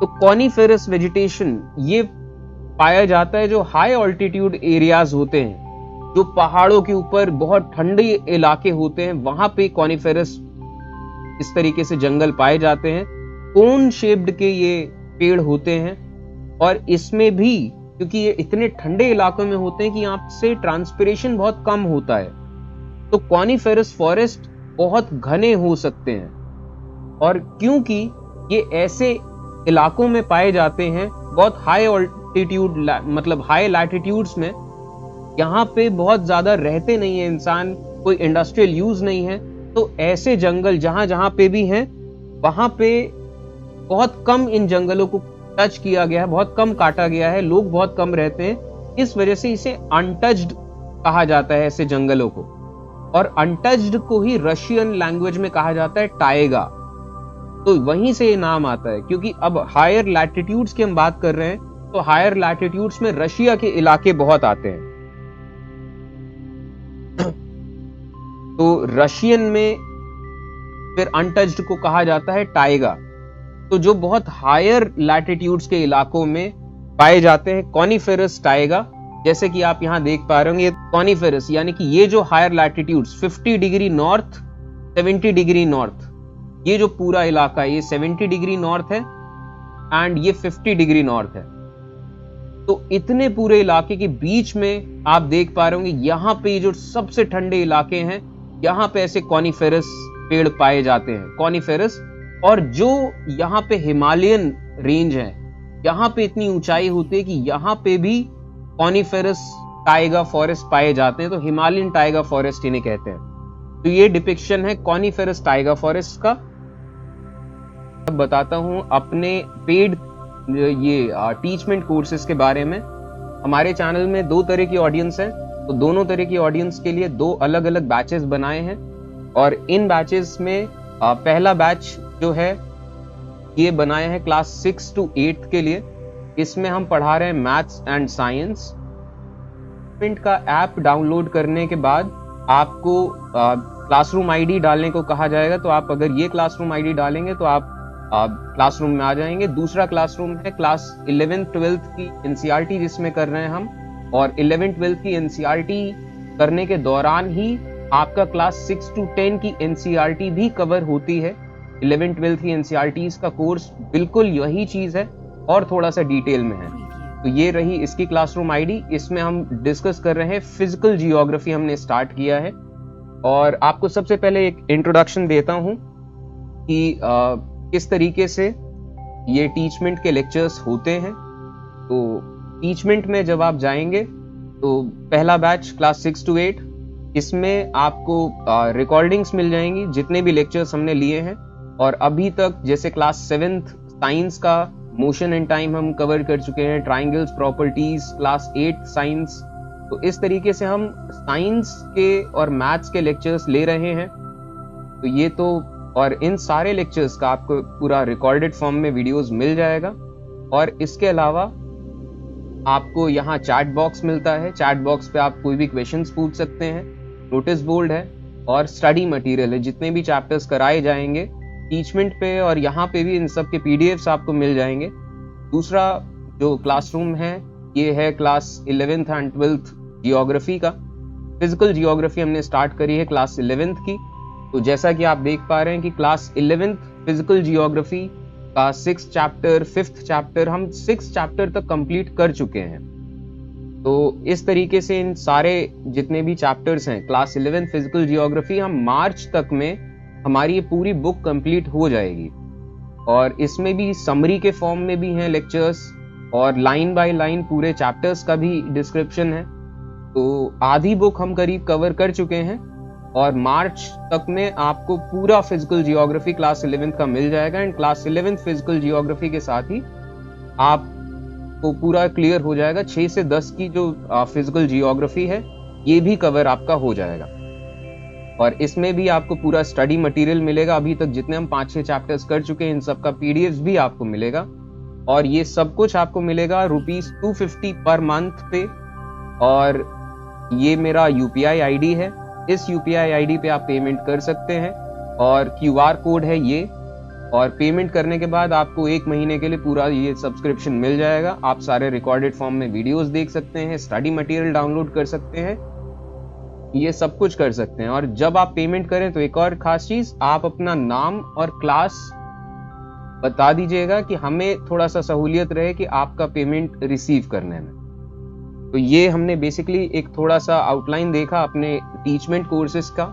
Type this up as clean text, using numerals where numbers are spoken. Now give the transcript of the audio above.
तो coniferous vegetation ये पाया जाता है जो हाई ऑल्टीट्यूड एरियाज होते हैं, जो पहाड़ों के ऊपर बहुत ठंडे इलाके होते हैं, वहां पे कॉनिफेरस इस तरीके से जंगल पाए जाते हैं। कोन शेप्ड के ये पेड़ होते हैं और इसमें भी क्योंकि ये इतने ठंडे इलाकों में होते हैं कि यहाँ से ट्रांसपिरेशन बहुत कम होता है, तो कॉनिफेरस फॉरेस्ट बहुत घने हो सकते हैं। और क्योंकि ये ऐसे इलाकों में पाए जाते हैं बहुत हाई ऑल्टीट्यूड मतलब हाई लैटिट्यूड्स में, यहाँ पे बहुत ज्यादा रहते नहीं है इंसान, कोई इंडस्ट्रियल यूज नहीं है, तो ऐसे जंगल जहां जहां पे भी हैं वहां पे बहुत कम इन जंगलों को टच किया गया है, बहुत कम काटा गया है, लोग बहुत कम रहते हैं। इस वजह से इसे अनटच्ड कहा जाता है ऐसे जंगलों को। और अनटच्ड को ही रशियन लैंग्वेज में कहा जाता है टाइगा, तो वहीं से ये नाम आता है। क्योंकि अब हायर लैटिट्यूड्स की हम बात कर रहे हैं, तो हायर लैटिट्यूड्स में रशिया के इलाके बहुत आते हैं, तो रशियन में फिर अनटच्ड को कहा जाता है टाइगा। तो जो बहुत हायर लैटिट्यूड्स के इलाकों में पाए जाते हैं कॉनिफेरस टाइगा, जैसे कि आप यहां देख पा रहे होंगे, कॉनिफेरस यानी कि ये जो higher latitudes 50 degree north 70 degree north, ये जो पूरा इलाका है ये 70 डिग्री नॉर्थ है एंड ये 50 डिग्री नॉर्थ है। तो इतने पूरे इलाके के बीच में आप देख पा रहे होंगे यहाँ पे जो सबसे ठंडे इलाके हैं, यहाँ पे ऐसे कॉनिफेरस पेड़ पाए जाते हैं, कॉनिफेरस। और जो यहाँ पे हिमालयन रेंज है, यहाँ पे इतनी ऊंचाई होती है कि यहाँ पे भी कॉनिफेरस टाइगा फॉरेस्ट पाए जाते हैं, तो हिमालयन टाइगा फॉरेस्ट इन्हें कहते हैं। तो ये डिपिक्शन है कॉनिफेरस टाइगा फॉरेस्ट का। अब बताता हूं अपने पेड ये टीचमेंट कोर्सेज के बारे में। हमारे चैनल में दो तरह की ऑडियंस है, तो दोनों तरह की ऑडियंस के लिए दो अलग अलग बैचेस बनाए हैं। और इन बैचेस में पहला बैच जो है ये बनाया है क्लास 6 to 8 के लिए। इसमें हम पढ़ा रहे हैं मैथ्स एंड साइंस। का ऐप डाउनलोड करने के बाद आपको क्लासरूम आईडी डालने को कहा जाएगा, तो आप अगर ये क्लासरूम आईडी डालेंगे तो आप क्लासरूम में आ जाएंगे। दूसरा क्लासरूम है क्लास 11th 12th की एनसीईआरटी जिसमें कर रहे हैं हम, और 11th 12th की एनसीईआरटी करने के दौरान ही आपका क्लास 6 to 10 की एनसीईआरटी भी कवर होती है। 11th 12th की एनसीईआरटीज का कोर्स बिल्कुल यही चीज है और थोड़ा सा डिटेल में है। तो ये रही इसकी क्लासरूम आईडी। इसमें हम डिस्कस कर रहे हैं फिजिकल जियोग्राफी, हमने स्टार्ट किया है। और आपको सबसे पहले एक इंट्रोडक्शन देता हूं कि किस तरीके से ये टीचमेंट के लेक्चर्स होते हैं। तो टीचमेंट में जब आप जाएंगे तो पहला बैच क्लास 6 to 8, इसमें आपको रिकॉर्डिंग्स मिल जाएंगी जितने भी लेक्चर्स हमने लिए हैं। और अभी तक जैसे क्लास 7th साइंस का मोशन एंड टाइम हम कवर कर चुके हैं, ट्राइंगल्स प्रॉपर्टीज, क्लास 8 साइंस। तो इस तरीके से हम साइंस के और मैथ्स के लेक्चर्स ले रहे हैं। तो ये तो, और इन सारे लेक्चर्स का आपको पूरा रिकॉर्डेड फॉर्म में वीडियोस मिल जाएगा। और इसके अलावा आपको यहाँ चैट बॉक्स मिलता है, चैट बॉक्स पे आप कोई भी क्वेश्चंस पूछ सकते हैं। नोटिस बोर्ड है और स्टडी मटेरियल है, जितने भी चैप्टर्स कराए जाएंगे टीचमेंट पे और यहाँ पे भी इन सब के पीडीएफ्स आपको मिल जाएंगे। दूसरा जो क्लासरूम है ये है class 11th and 12th geography का। फिजिकल जियोग्राफी हमने स्टार्ट करी है क्लास 11th की। तो जैसा कि आप देख पा रहे हैं कि क्लास 11th फिजिकल जियोग्राफी का 6th चैप्टर 5th चैप्टर हम 6th चैप्टर तक कंप्लीट कर चुके हैं। तो इस तरीके से इन सारे जितने भी चैप्टर्स हैं क्लास 11th फिजिकल जियोग्राफी, हम मार्च तक में हमारी ये पूरी बुक कंप्लीट हो जाएगी। और इसमें भी समरी के फॉर्म में भी हैं लेक्चर्स और लाइन बाय लाइन पूरे चैप्टर्स का भी डिस्क्रिप्शन है। तो आधी बुक हम करीब कवर कर चुके हैं और मार्च तक में आपको पूरा फिजिकल जियोग्राफी क्लास 11th का मिल जाएगा। And class 11th physical geography के साथ ही आपको पूरा क्लियर हो जाएगा 6 से 10 की जो फिजिकल जियोग्राफी है ये भी कवर आपका हो जाएगा। और इसमें भी आपको पूरा स्टडी मटेरियल मिलेगा। अभी तक जितने हम 5-6 चैप्टर्स कर चुके हैं इन सब का पीडीएफ भी आपको मिलेगा। और ये सब कुछ आपको मिलेगा ₹250 पर मंथ पे। और ये मेरा यूपीआई आईडी है, इस यूपीआई आईडी पे आप पेमेंट कर सकते हैं। और क्यूआर कोड है ये, और पेमेंट करने के बाद आपको 1 महीने के लिए पूरा ये सब्सक्रिप्शन मिल जाएगा। आप सारे रिकॉर्डेड फॉर्म में वीडियोस देख सकते हैं, स्टडी मटेरियल डाउनलोड कर सकते हैं, ये सब कुछ कर सकते हैं। और जब आप पेमेंट करें तो एक और खास चीज, आप अपना नाम और क्लास बता दीजिएगा कि हमें थोड़ा सा सहूलियत रहे कि आपका पेमेंट रिसीव करने में। तो ये हमने बेसिकली एक थोड़ा सा आउटलाइन देखा अपने टीचमेंट कोर्सेज का।